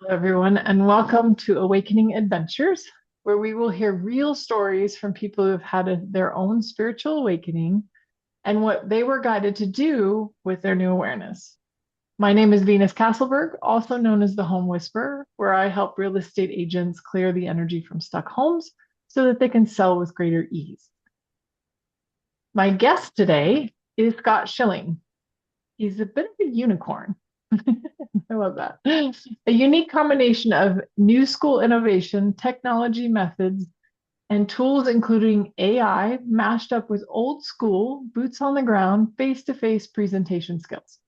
Everyone, and welcome to Awakening Adventures, where we will hear real stories from people who have had their own spiritual awakening and what they were guided to do with their new awareness. My name is Venus Castleberg, also known as the Home Whisperer, where I help real estate agents clear the energy from stuck homes so that they can sell with greater ease. My guest today is Scott Schilling. He's a bit of a unicorn. I love that. A unique combination of new school innovation, technology methods, and tools including AI mashed up with old school, boots on the ground, face to face presentation skills.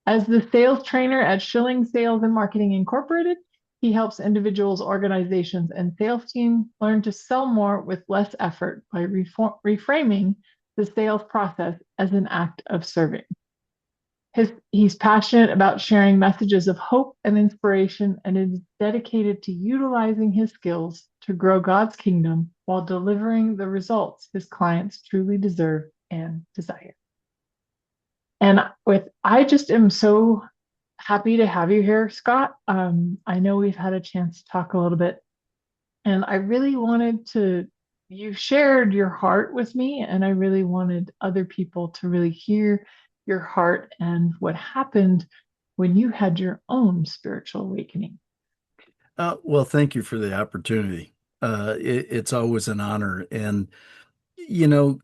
As the sales trainer at Schilling Sales and Marketing Incorporated, he helps individuals, organizations, and sales teams learn to sell more with less effort by reframing the sales process as an act of serving. He's passionate about sharing messages of hope and inspiration and is dedicated to utilizing his skills to grow God's kingdom while delivering the results his clients truly deserve and desire. And I just am so happy to have you here, Scott. I know we've had a chance to talk a little bit, and I really wanted to, you shared your heart with me, and I really wanted other people to really hear your heart and what happened when you had your own spiritual awakening. Well, thank you for the opportunity. It's always an honor. And, you know,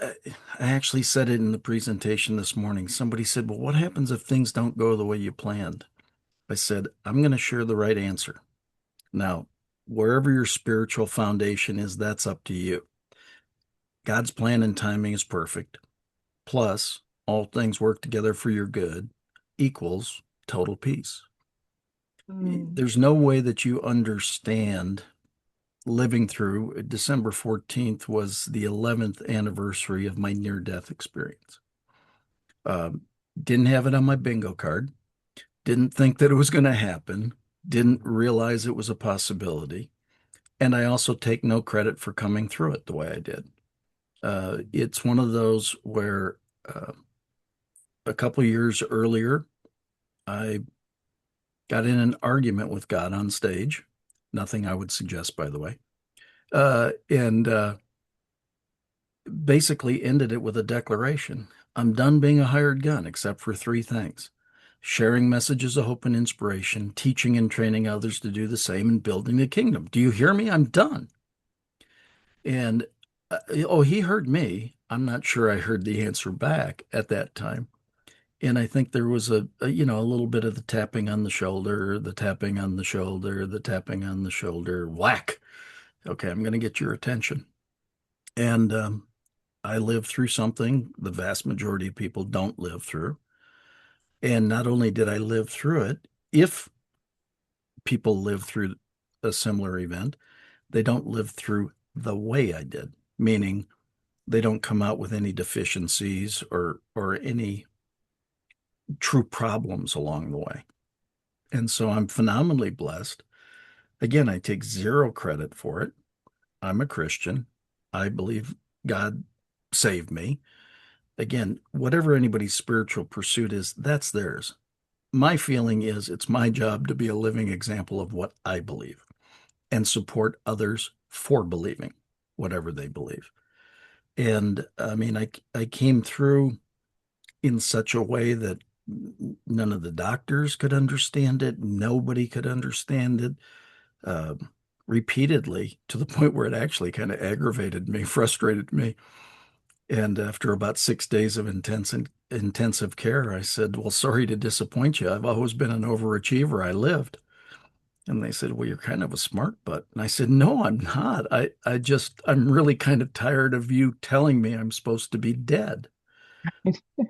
I I actually said it in the presentation this morning. Somebody said, well, what happens if things don't go the way you planned? I said, I'm going to share the right answer. Now, wherever your spiritual foundation is, that's up to you. God's plan and timing is perfect. Plus, all things work together for your good equals total peace. Mm, There's no way that you understand living through. December 14th was the 11th anniversary of my near death experience. Um, didn't have it on my bingo card, didn't think that it was going to happen, didn't realize it was a possibility. And I also take no credit for coming through it the way I did. It's one of those where a couple years earlier, I got in an argument with God on stage. Nothing I would suggest, by the way. And basically ended it with a declaration. I'm done being a hired gun, except for three things: sharing messages of hope and inspiration, teaching and training others to do the same, and building the kingdom. Do you hear me? I'm done. And oh, he heard me. I'm not sure I heard the answer back at that time. And I think there was a little bit of the tapping on the shoulder, the tapping on the shoulder, the tapping on the shoulder, whack. Okay, I'm going to get your attention. And I lived through something the vast majority of people don't live through. And not only did I live through it, if people live through a similar event, they don't live through the way I did, meaning they don't come out with any deficiencies or any true problems along the way. And so I'm phenomenally blessed. Again, I take zero credit for it. I'm a Christian. I believe God saved me. Again, whatever anybody's spiritual pursuit is, that's theirs. My feeling is it's my job to be a living example of what I believe and support others for believing whatever they believe. And I mean, I came through in such a way that none of the doctors could understand it. Nobody could understand it. Uh, Repeatedly to the point where it actually kind of aggravated me, frustrated me. And after about 6 days of intensive care, I said, well, sorry to disappoint you. I've always been an overachiever. I lived. And they said, well, you're kind of a smart butt. And I said, no, I'm not. I'm really kind of tired of you telling me I'm supposed to be dead.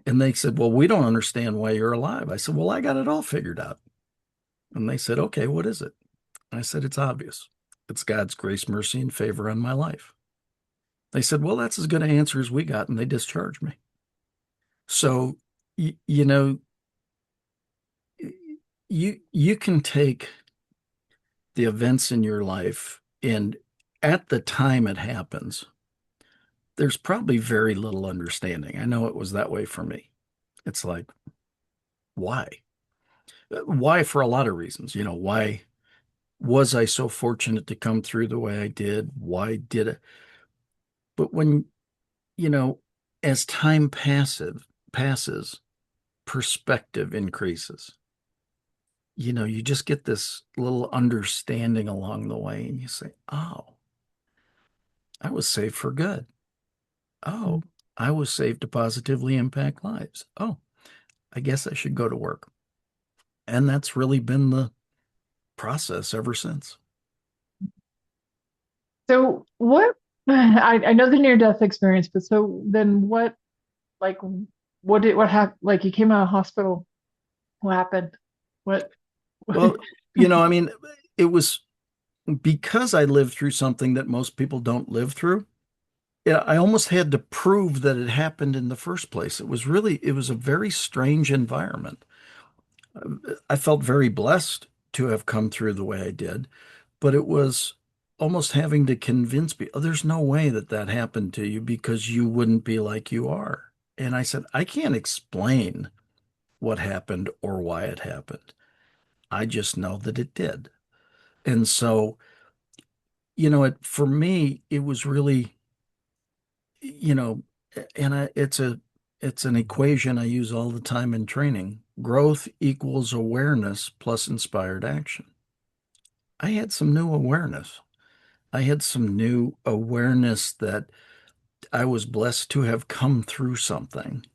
And they said, well, we don't understand why you're alive. I said, well, I got it all figured out. And they said, okay, what is it? I said, it's obvious. It's God's grace, mercy, and favor on my life. They said, well, that's as good an answer as we got. And they discharged me. So, you know, you can take the events in your life, and at the time it happens, there's probably very little understanding. I know it was that way for me. It's like, why? Why? For a lot of reasons. Why was I so fortunate to come through the way I did? Why did it? But when, you know, as time passes, perspective increases. You just get this little understanding along the way, and you say, oh, I was saved for good. Oh, Mm. I was saved to positively impact lives. Oh, I guess I should go to work. And that's really been the process ever since. So what I know the near death experience, but so then like what happened? Like you came out of hospital, what happened? What Well, I mean, it was because I lived through something that most people don't live through. Yeah, I almost had to prove that it happened in the first place. It was a very strange environment. I felt very blessed to have come through the way I did, but it was almost having to convince me, oh, there's no way that that happened to you because you wouldn't be like you are. And I said, I can't explain what happened or why it happened. I just know that it did. And so, for me, it was really, you know, it's an equation I use all the time in training. Growth equals awareness plus inspired action. I had some new awareness. I had some new awareness that I was blessed to have come through something,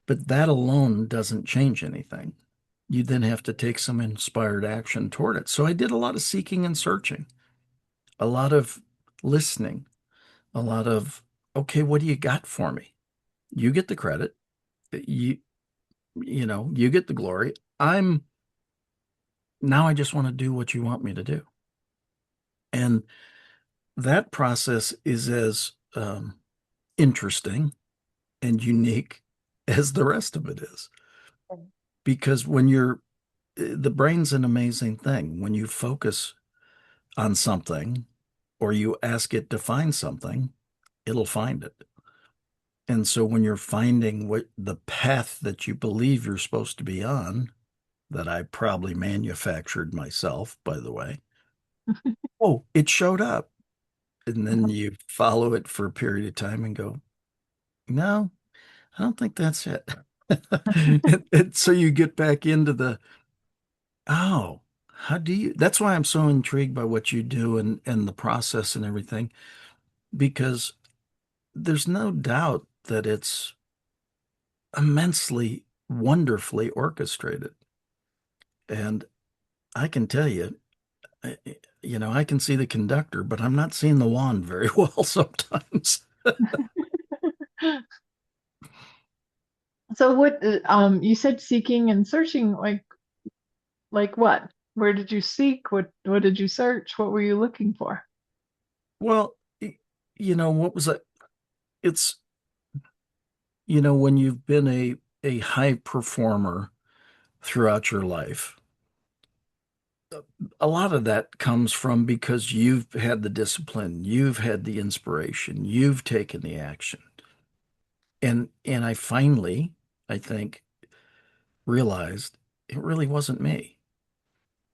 but that alone doesn't change anything. You then have to take some inspired action toward it. So I did a lot of seeking and searching, a lot of listening, a lot of, okay, what do you got for me? You get the credit. You, you get the glory. Now I just want to do what you want me to do. And that process is as interesting and unique as the rest of it is. Because the brain's an amazing thing. When you focus on something or you ask it to find something, it'll find it. And so when you're finding what the path that you believe you're supposed to be on, that I probably manufactured myself, by the way, oh, it showed up. And then you follow it for a period of time and go, no, I don't think that's it. And so you get back into oh, that's why I'm so intrigued by what you do and the process and everything, because there's no doubt that it's immensely wonderfully orchestrated. And I can tell you, I- I can see the conductor, but I'm not seeing the wand very well sometimes. So what you said seeking and searching like what? Where did you seek? What did you search? What were you looking for? Well, what was it? It's, when you've been a high performer throughout your life, a lot of that comes from because you've had the discipline, you've had the inspiration, you've taken the action. And I finally, I think, realized it really wasn't me.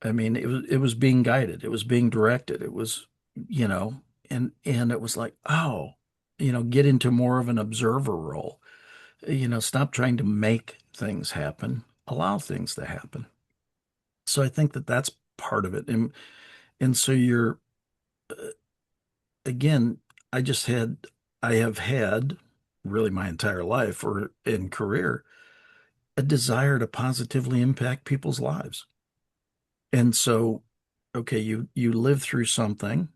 I mean, it was being guided, it was being directed, it was, you know, and it was like, oh, get into more of an observer role. Stop trying to make things happen, allow things to happen. So I think that that's part of it. And so again, I just had, I have had really my entire life or in career, a desire to positively impact people's lives. And so, okay, you live through something,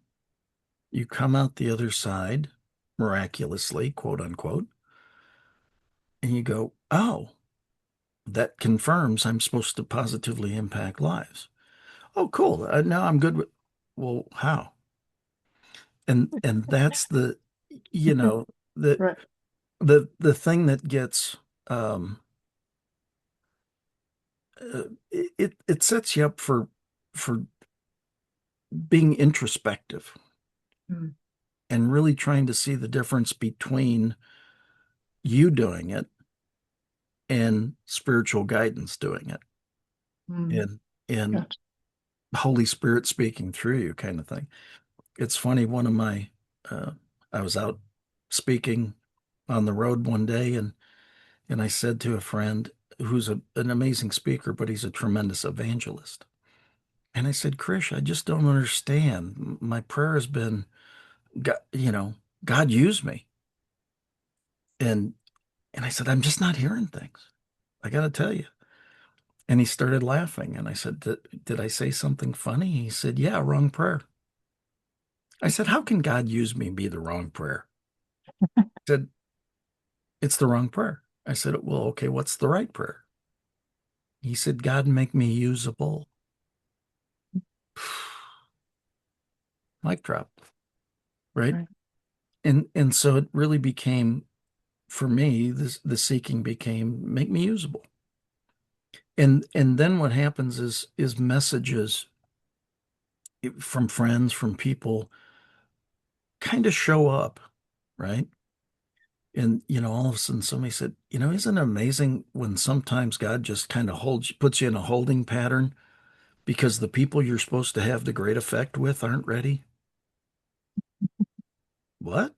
you come out the other side miraculously, quote unquote, and you go, oh, that confirms I'm supposed to positively impact lives. Oh, cool. Now I'm good with, well, how? And that's you know, the Right. the thing that gets um it sets you up for being introspective Mm. and really trying to see the difference between you doing it and spiritual guidance doing it. Mm, and and gotcha. Holy Spirit speaking through you kind of thing. It's funny, one of my I was out speaking on the road one day, and I said to a friend who's an amazing speaker, but he's a tremendous evangelist. And I said, Krish, I just don't understand. My prayer has been, God, God use me. And and I said, I'm just not hearing things. I got to tell you. And he started laughing. And I said, did I say something funny? He said, yeah, wrong prayer. I said, how can God use me be the wrong prayer? He said, it's the wrong prayer. I said, well, okay, what's the right prayer? He said, God, make me usable. Mic drop, right? Right. And so it really became, for me, the seeking became make me usable. And then what happens is messages from friends, from people kind of show up, right? And all of a sudden somebody said, isn't it amazing when sometimes God just kind of puts you in a holding pattern because the people you're supposed to have the great effect with aren't ready? What?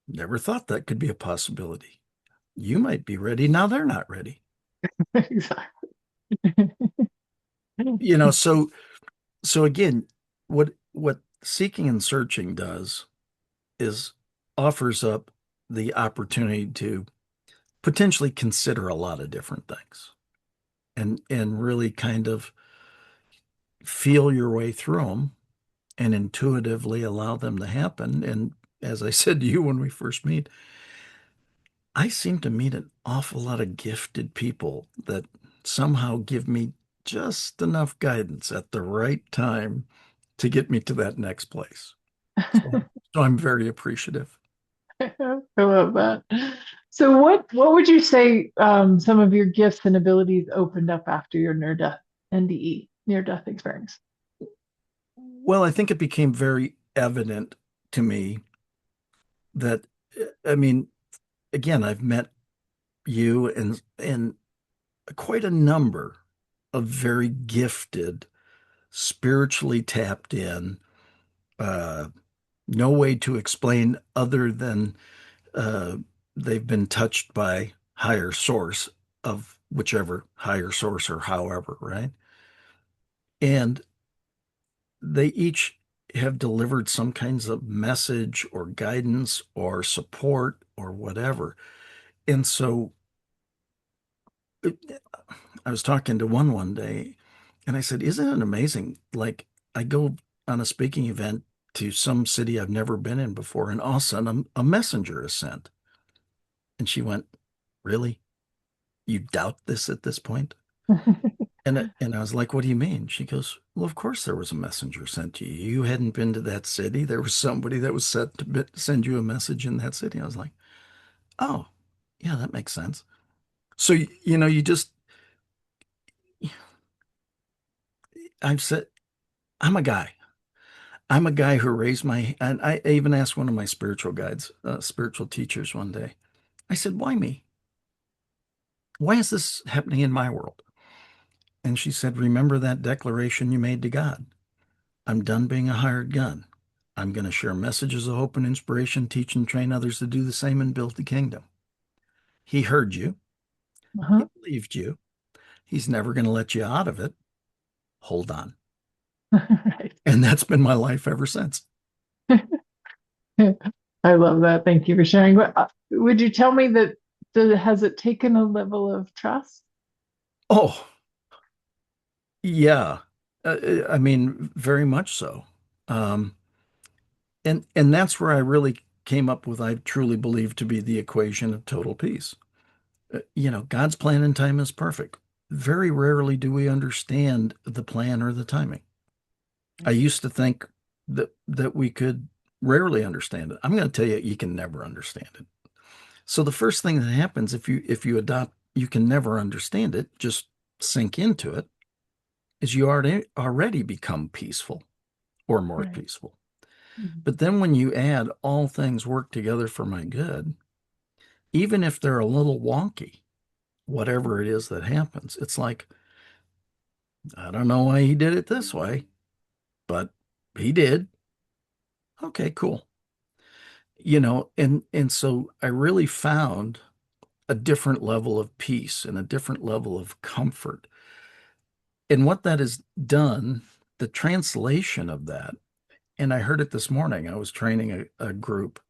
Never thought that could be a possibility. You might be ready. Now they're not ready. Exactly. So again, what seeking and searching does is offers up the opportunity to potentially consider a lot of different things and really kind of feel your way through them and intuitively allow them to happen. And as I said to you when we first meet, I seem to meet an awful lot of gifted people that somehow give me just enough guidance at the right time to get me to that next place. So I'm very appreciative. I love that. So what would you say some of your gifts and abilities opened up after your near death NDE, near death experience? Well, I think it became very evident to me that, I mean, again, I've met you and quite a number of very gifted, spiritually tapped in, uh, no way to explain other than uh, they've been touched by higher source of whichever higher source or however, right? And they each have delivered some kinds of message or guidance or support or whatever. And so I was talking to one day and I said, isn't it amazing? Like I go on a speaking event to some city I've never been in before, and all of a sudden a messenger is sent. And she went, really? You doubt this at this point? And I was like, what do you mean? She goes, well, of course there was a messenger sent to you. You hadn't been to that city. There was somebody that was set to send you a message in that city. I was like, oh, yeah, that makes sense. So, you just, I've said, I'm a guy. I'm a guy who raised and I even asked one of my spiritual guides, spiritual teachers one day. I said, why me? Why is this happening in my world? And she said, remember that declaration you made to God. I'm done being a hired gun. I'm going to share messages of hope and inspiration, teach and train others to do the same and build the kingdom. He heard you. He Uh-huh. believed you. He's never going to let you out of it. Hold on. Right. And that's been my life ever since. I love that. Thank you for sharing. Would you tell me has it taken a level of trust? Oh, yeah. I mean, very much so. Um, and that's where I really came up with, I truly believe to be the equation of total peace. God's plan and time is perfect. Very rarely do we understand the plan or the timing. I used to think that we could rarely understand it. I'm going to tell you, you can never understand it. So the first thing that happens if you adopt, you can never understand it, just sink into it, is you already become peaceful or more Right. peaceful. Mhm. But then when you add all things work together for my good, even if they're a little wonky, whatever it is that happens, it's like I don't know why he did it this way, but he did. Okay, cool. And so I really found a different level of peace and a different level of comfort. And what that has done, the translation of that, and I heard it this morning. I was training a group,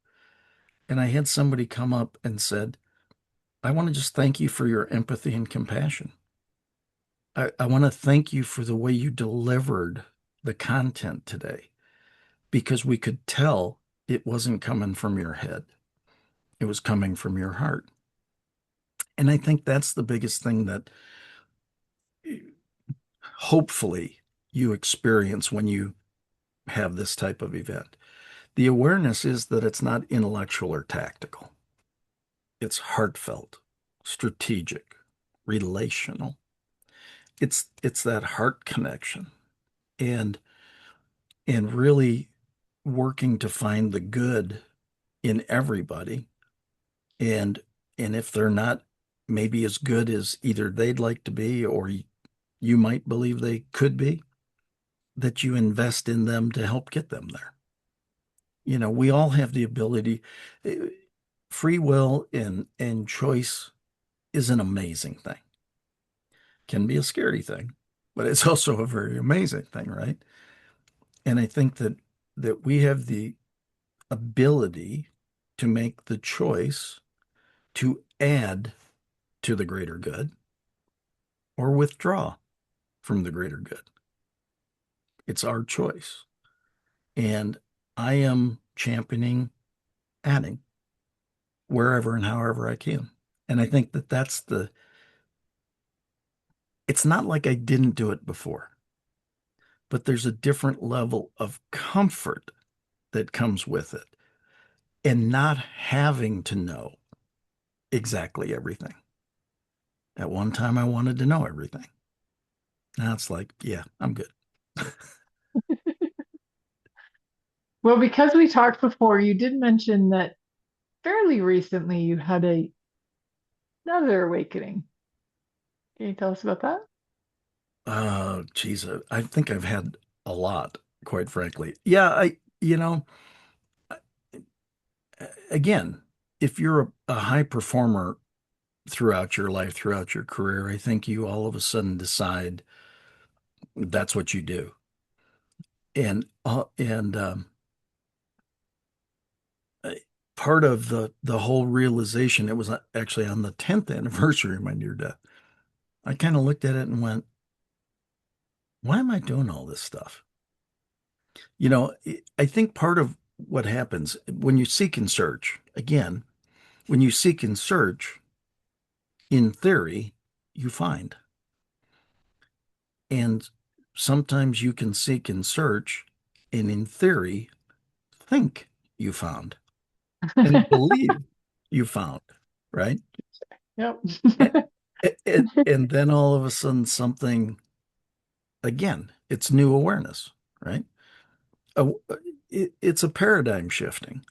and I had somebody come up and said, I want to just thank you for your empathy and compassion. I want to thank you for the way you delivered the content today because we could tell it wasn't coming from your head. It was coming from your heart. And I think that's the biggest thing that hopefully you experience when you have this type of event. The awareness is that it's not intellectual or tactical. It's heartfelt, strategic, relational. It's that heart connection and really working to find the good in everybody. And if they're not maybe as good as either they'd like to be or you might believe they could be, that you invest in them to help get them there. We all have the ability. eh, Free will and choice is an amazing thing. Can be a scary thing, but it's also a very amazing thing, right? And I think that we have the ability to make the choice to add to the greater good or withdraw from the greater good. It's our choice. And I am championing adding wherever and however I can. And I think that it's not like I didn't do it before, but there's a different level of comfort that comes with it and not having to know exactly everything. At one time, I wanted to know everything. Now it's like, yeah, I'm good. Well, because we talked before, you did mention that fairly recently you had another awakening. Can you tell us about that? Geez, I think I've had a lot, quite frankly. Yeah, again, if you're a high performer throughout your life, throughout your career, I think you all of a sudden decide that's what you do. And uh, part of the whole realization, it was actually on the 10th anniversary of my near death. I kind of looked at it and went, why am I doing all this stuff? I think part of what happens when you seek and search, again, when you seek and search, in theory, you find. And sometimes you can seek and search, and in theory, think you found and believe you found, right? Yep. And, and then all of a sudden, something, again, it's new awareness, right? Uh, it's a paradigm shifting.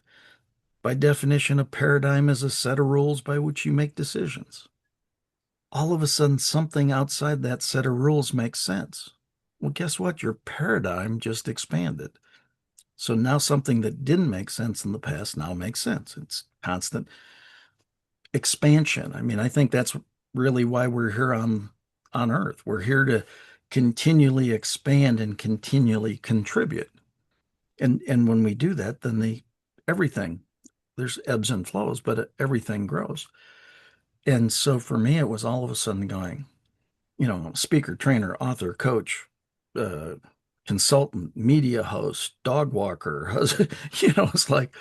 By definition, a paradigm is a set of rules by which you make decisions. All of a sudden, something outside that set of rules makes sense. Well, guess what? Your paradigm just expanded. So now something that didn't make sense in the past now makes sense. It's constant expansion. I mean, I think that's really why we're here on Earth. We're here to continually expand and continually contribute. And when we do that, then everything, there's ebbs and flows, but everything grows. And so for me, it was all of a sudden going, speaker, trainer, author, coach, uh, consultant, media host, dog walker. It's like,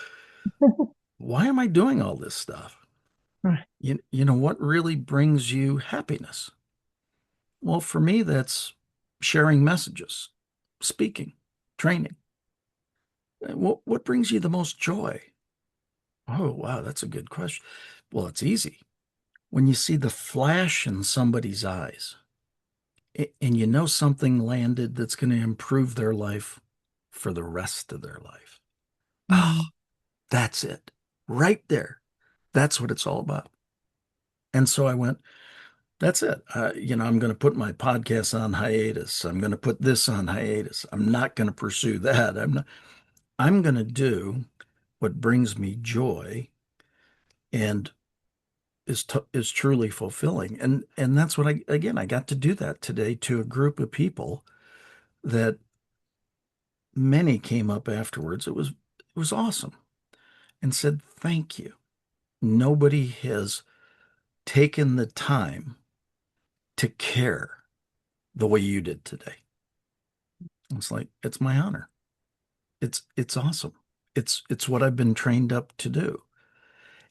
why am I doing all this stuff? What really brings you happiness? Well, for me, that's sharing messages, speaking, training. What brings you the most joy? Oh, wow, that's a good question. Well, it's easy. When you see the flash in somebody's eyes and you know something landed that's going to improve their life for the rest of their life. Oh, Mm. that's it. Right there. That's what it's all about. And so I went, That's it. I'm going to put my podcast on hiatus. I'm going to put this on hiatus. I'm not going to pursue that. I'm going to do what brings me joy and is truly fulfilling. And that's what I got to do that today to a group of people that many came up afterwards. It was awesome and said, "Thank you. Nobody has taken the time to care the way you did today." It's like, it's my honor. It's awesome. It's what I've been trained up to do.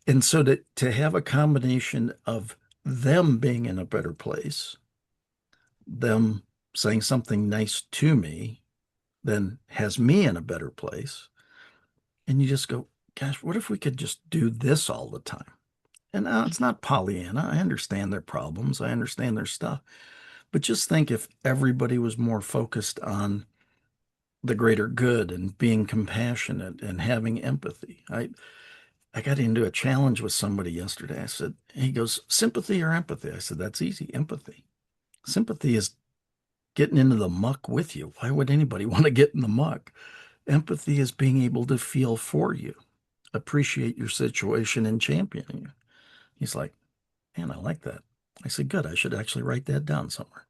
And so to have a combination of them being in a better place, them saying something nice to me, then has me in a better place. And you just go, gosh, what if we could just do this all the time? And now it's not Pollyanna. I understand their problems. I understand their stuff. But just think if everybody was more focused on the greater good and being compassionate and having empathy. I got into a challenge with somebody yesterday. I said, he goes, sympathy or empathy? I said, that's easy, empathy. Sympathy is getting into the muck with you. Why would anybody want to get in the muck? Empathy is being able to feel for you, appreciate your situation and championing you. He's like, man, I like that. I said, good. I should actually write that down somewhere.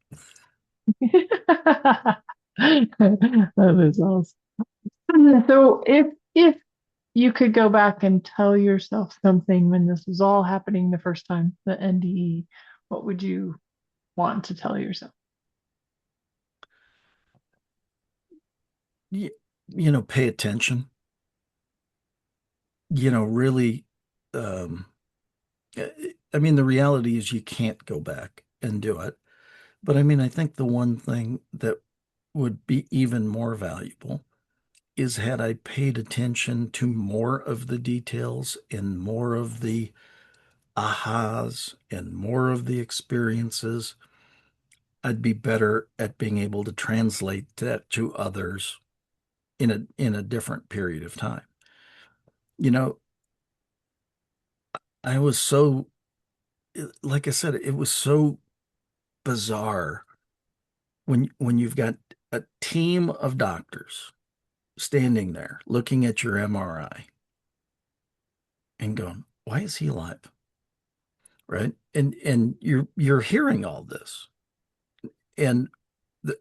That is awesome. So if you could go back and tell yourself something when this was all happening the first time, the NDE, what would you want to tell yourself? Pay attention, really, um, I mean, the reality is you can't go back and do it. But I mean, I think the one thing that would be even more valuable is had I paid attention to more of the details and more of the ahas and more of the experiences, I'd be better at being able to translate that to others in a different period of time. You know, I was so, like I said, it was so bizarre when you've got a team of doctors standing there looking at your MRI and going, why is he alive? Right? And you're hearing all this. And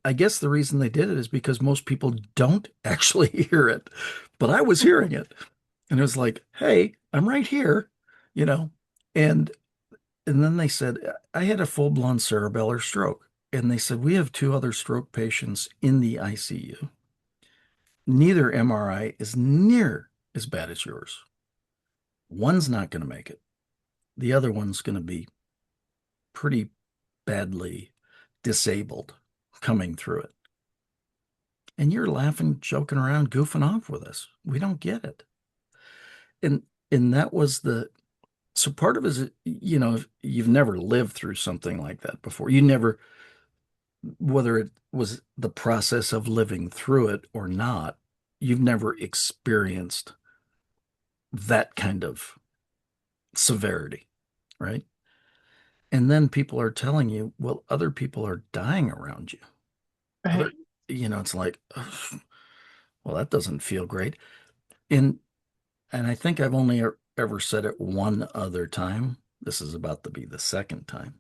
I guess the reason they did it is because most people don't actually hear it. But I was hearing it. And it was like, hey, I'm right here, you know. And and then they said, I had a full-blown cerebellar stroke. And they said, we have two other stroke patients in the ICU. Neither MRI is near as bad as yours. One's not going to make it. The other one's going to be pretty badly disabled coming through it. And you're laughing, joking around, goofing off with us. We don't get it. And that was the so part of it is, you've never lived through something like that before. You never, whether it was the process of living through it or not, you've never experienced that kind of severity, right? And then people are telling you, well, other people are dying around you. Right. Other, it's like, ugh, well, that doesn't feel great. And I think I've only ever said it one other time. This is about to be the second time.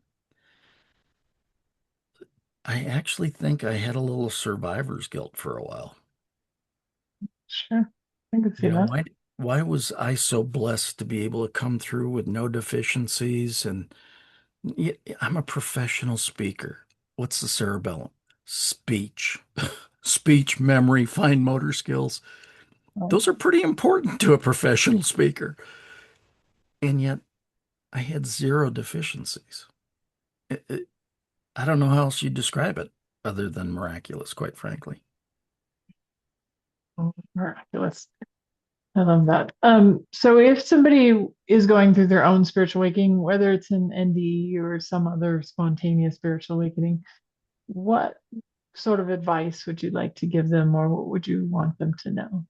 I actually think I had a little survivor's guilt for a while. Sure. I can see that. Why was I so blessed to be able to come through with no deficiencies? And I'm a professional speaker. What's the cerebellum? Speech, speech, memory, fine motor skills. Right. Those are pretty important to a professional speaker. And yet I had zero deficiencies. I don't know how else you describe it other than miraculous, quite frankly. Oh, miraculous. I love that. So if somebody is going through their own spiritual awakening, whether it's an NDE or some other spontaneous spiritual awakening, what sort of advice would you like to give them, or what would you want them to know?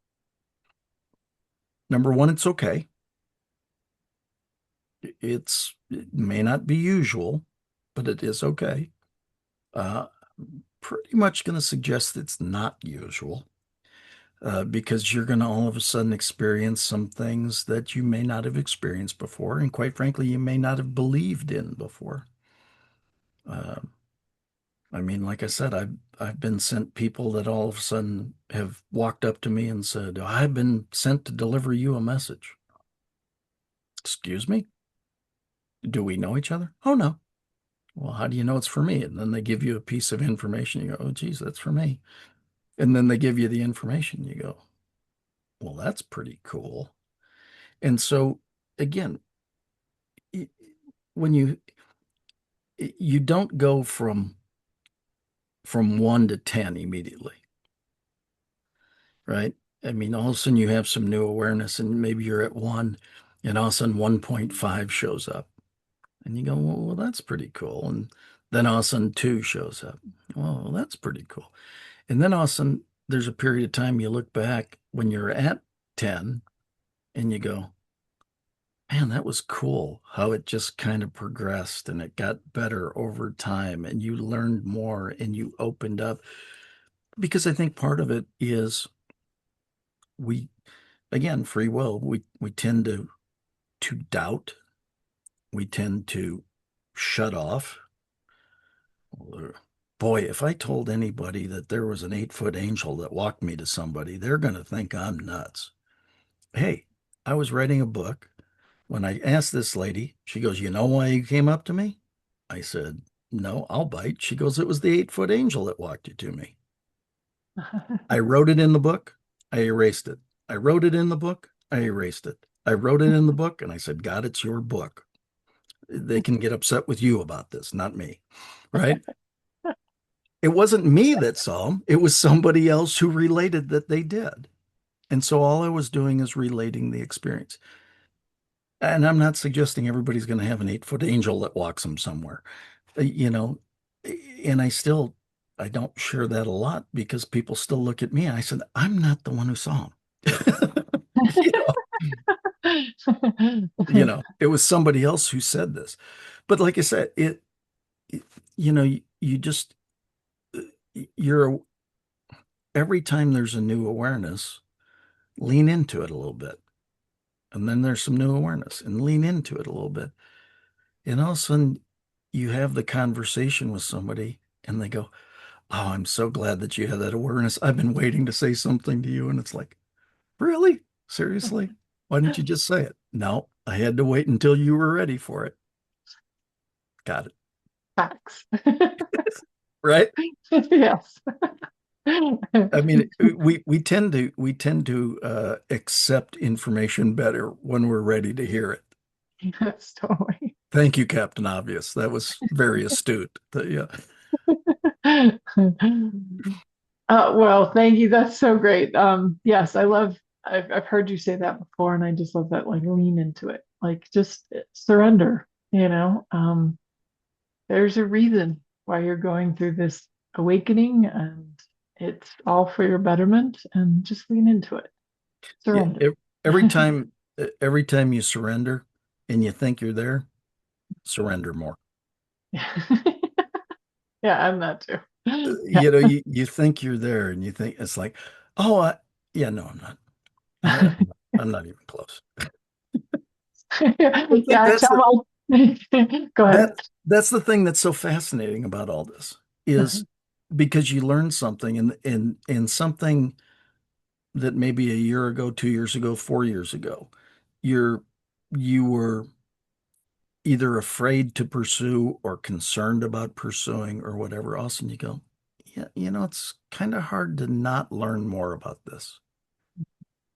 Number one, it's okay. It may not be usual, but it is okay. Uh, Pretty much going to suggest it's not usual, because you're going to all of a sudden experience some things that you may not have experienced before, and quite frankly, you may not have believed in before. Uh, I mean, like I said, I've been sent people that all of a sudden have walked up to me and said, "I've been sent to deliver you a message." Excuse me? Do we know each other? Oh no. Well, how do you know it's for me? And then they give you a piece of information. You go, "Oh, geez, that's for me." And then they give you the information. You go, "Well, that's pretty cool." And so again, when you don't go from 1 to 10 immediately, right? I mean, all of a sudden you have some new awareness, and maybe you're at 1, and all of a sudden 1.5 shows up, and you go, well, that's pretty cool. And then all of a sudden 2 shows up. Well, that's pretty cool. And then all of a sudden there's a period of time you look back when you're at 10, and you go, man, that was cool how it just kind of progressed and it got better over time, and you learned more and you opened up. Because I think part of it is we, again, free will, we tend to doubt, we tend to shut off. Boy, if I told anybody that there was an 8-foot angel that walked me to somebody, they're going to think I'm nuts. Hey, I was writing a book. When I asked this lady, she goes, "You know why you came up to me?" I said, "No, I'll bite." She goes, "It was the 8-foot angel that walked you to me." I wrote it in the book. I erased it. I wrote it in the book. I erased it. I wrote it in the book, and I said, "God, it's your book. They can get upset with you about this, not me." Right? It wasn't me that saw them. It was somebody else who related that they did. And so all I was doing is relating the experience. And I'm not suggesting everybody's going to have an 8-foot angel that walks them somewhere, you know. And I don't share that a lot because people still look at me. And I said, I'm not the one who saw him. you know, it was somebody else who said this. But like I said, it you just, you're, every time there's a new awareness, lean into it a little bit. And then there's some new awareness and lean into it a little bit. And all of a sudden, you have the conversation with somebody and they go, "Oh, I'm so glad that you had that awareness. I've been waiting to say something to you." And it's like, really? Seriously? Why didn't you just say it? No, I had to wait until you were ready for it. Got it. Facts. Right? Yes. I mean, we tend to accept information better when we're ready to hear it. Yes, totally. Thank you, Captain Obvious. That was very astute. Yeah. Well, thank you. That's so great. Yes, I've heard you say that before, and I just love that, like lean into it. Like just surrender, you know. There's a reason why you're going through this awakening, and it's all for your betterment, and just lean into it. Yeah. Surrender. Every time, every time you surrender and you think you're there, surrender more. Yeah, I'm that too. Yeah. You think you're there and you think it's like, oh, yeah, no, I'm not. I'm not even close. I think Yeah, tell go ahead. that that's the thing that's so fascinating about all this is because you learn something, and something that maybe a year ago, 2 years ago, 4 years ago, you're you were either afraid to pursue or concerned about pursuing or whatever else, and you go, yeah, it's kind of hard to not learn more about this.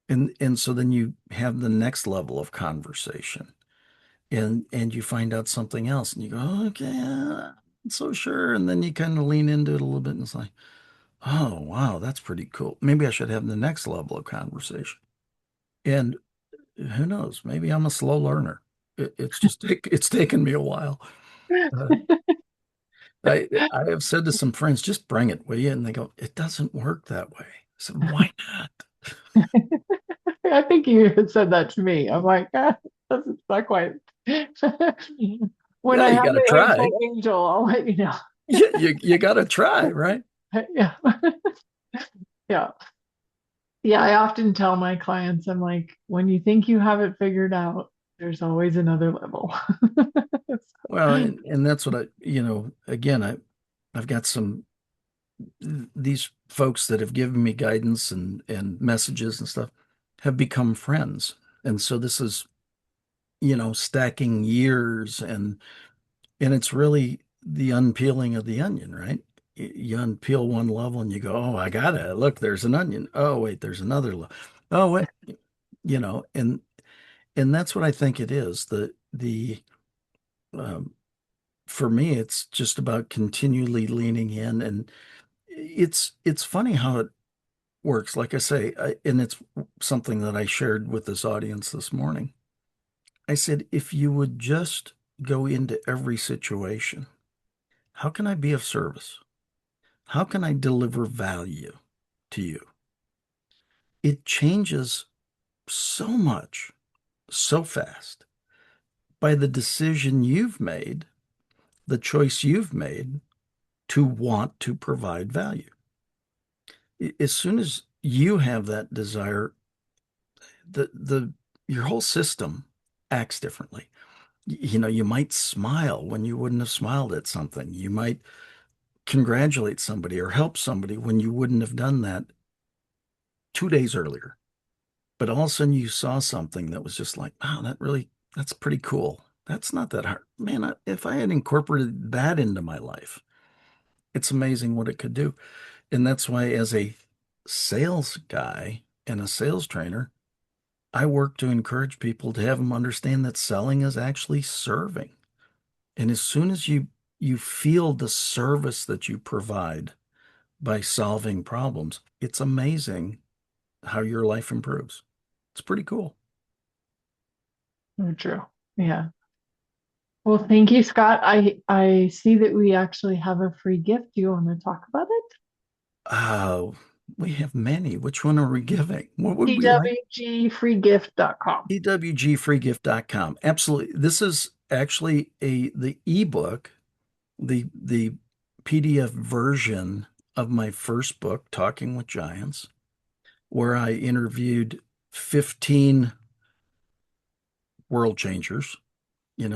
And so then you have the next level of conversation, and you find out something else, and you go, "Oh, okay, I'm not so sure." And then you kind of lean into it a little bit, and it's like, "Oh, wow, that's pretty cool. Maybe I should have the next level of conversation." And who knows? Maybe I'm a slow learner. It's taken me a while. Uh, I have said to some friends, "Just bring it, will you?" And they go, "It doesn't work that way." I said, "Why not?" I think you had said that to me. I'm like, that's not quite. When Yeah, I you have got to the try. airport angel, I'll let you know. You got to try, right? Yeah. Yeah. Yeah. I often tell my clients, I'm like, when you think you have it figured out, there's always another level. Well, and that's what again, I've got these folks that have given me guidance and messages and stuff have become friends. And so this is, stacking years and it's really the unpeeling of the onion, right? You unpeel one level and you go, oh, I got it. Look, there's an onion. Oh, wait, there's another level. Oh, wait, and that's what I think it is. The um, for me, it's just about continually leaning in, and it's funny how it works. Like I say, and it's something that I shared with this audience this morning. I said, if you would just go into every situation, how can I be of service? How can I deliver value to you? It changes so much, so fast by the decision you've made, the choice you've made to want to provide value. As soon as you have that desire, the your whole system acts differently. You might smile when you wouldn't have smiled at something. You might congratulate somebody or help somebody when you wouldn't have done that 2 days earlier. But all of a sudden you saw something that was just like, wow, that's pretty cool. That's not that hard. Man, if I had incorporated that into my life, it's amazing what it could do. And that's why, as a sales guy and a sales trainer, I work to encourage people to have them understand that selling is actually serving. And as soon as you feel the service that you provide by solving problems, it's amazing how your life improves. It's pretty cool. Oh, true. Yeah. Well, thank you, Scott. I see that we actually have a free gift. Do you want to talk about it? Oh, we have many. Which one are we giving? What would we like? ewgfreegift.com. ewgfreegift.com. Absolutely. This is actually the ebook, the PDF version of my first book, Talking with Giants, where I interviewed 15 world changers,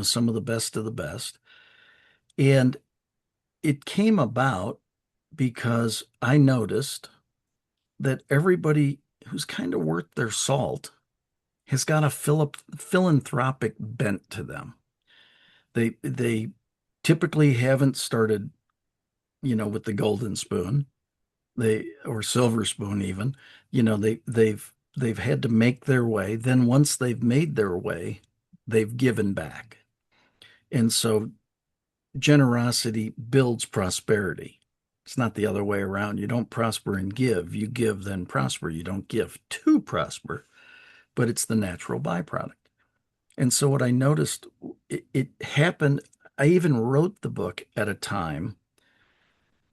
some of the best of the best. And it came about because I noticed that everybody who's kind of worth their salt has got a philanthropic bent to them. They typically haven't started, with the golden spoon, they or silver spoon even. They've had to make their way. Then once they've made their way, they've given back. And so generosity builds prosperity. It's not the other way around. You don't prosper and give. You give, then prosper. You don't give to prosper, but it's the natural byproduct. And so what I noticed, it happened. I even wrote the book at a time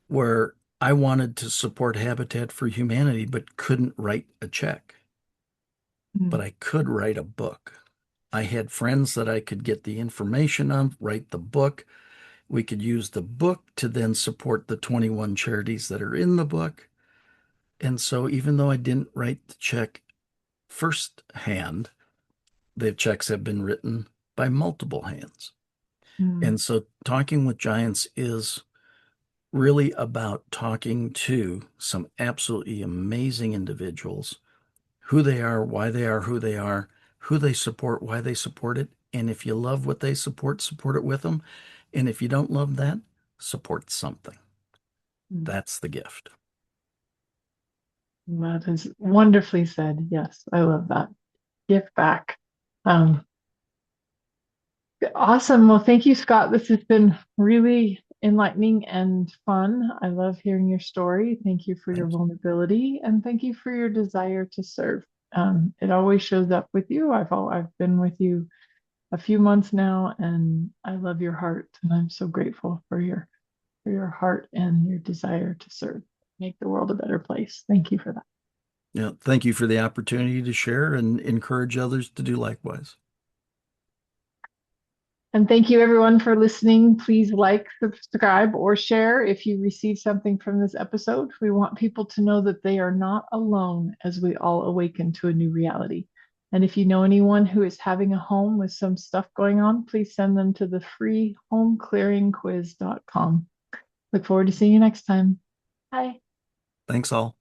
where I wanted to support Habitat for Humanity, but couldn't write a check. But Mm, I could write a book. I had friends that I could get the information on, write the book. We could use the book to then support the 21 charities that are in the book. And so even though I didn't write the check firsthand, the checks have been written by multiple hands. mm, And so talking with giants is really about talking to some absolutely amazing individuals, who they are, who they support, why they support it. And if you love what they support it with them. And if you don't love that, support something. mm. That's the gift. That is wonderfully said. Yes, I love that. Give back. Um, awesome. Well, thank you, Scott. This has been really enlightening and fun. I love hearing your story. Thank you for your Thanks. vulnerability and thank you for your desire to serve. It always shows up with you. I've been with you a few months now, and I love your heart, and I'm so grateful for your heart and your desire to serve, make the world a better place. Thank you for that. Yeah, thank you for the opportunity to share and encourage others to do likewise. And thank you everyone for listening. Please like, subscribe, or share if you receive something from this episode. We want people to know that they are not alone as we all awaken to a new reality. And if you know anyone who is having a home with some stuff going on, please send them to the free homeclearingquiz.com. Look forward to seeing you next time. Bye. Thanks all.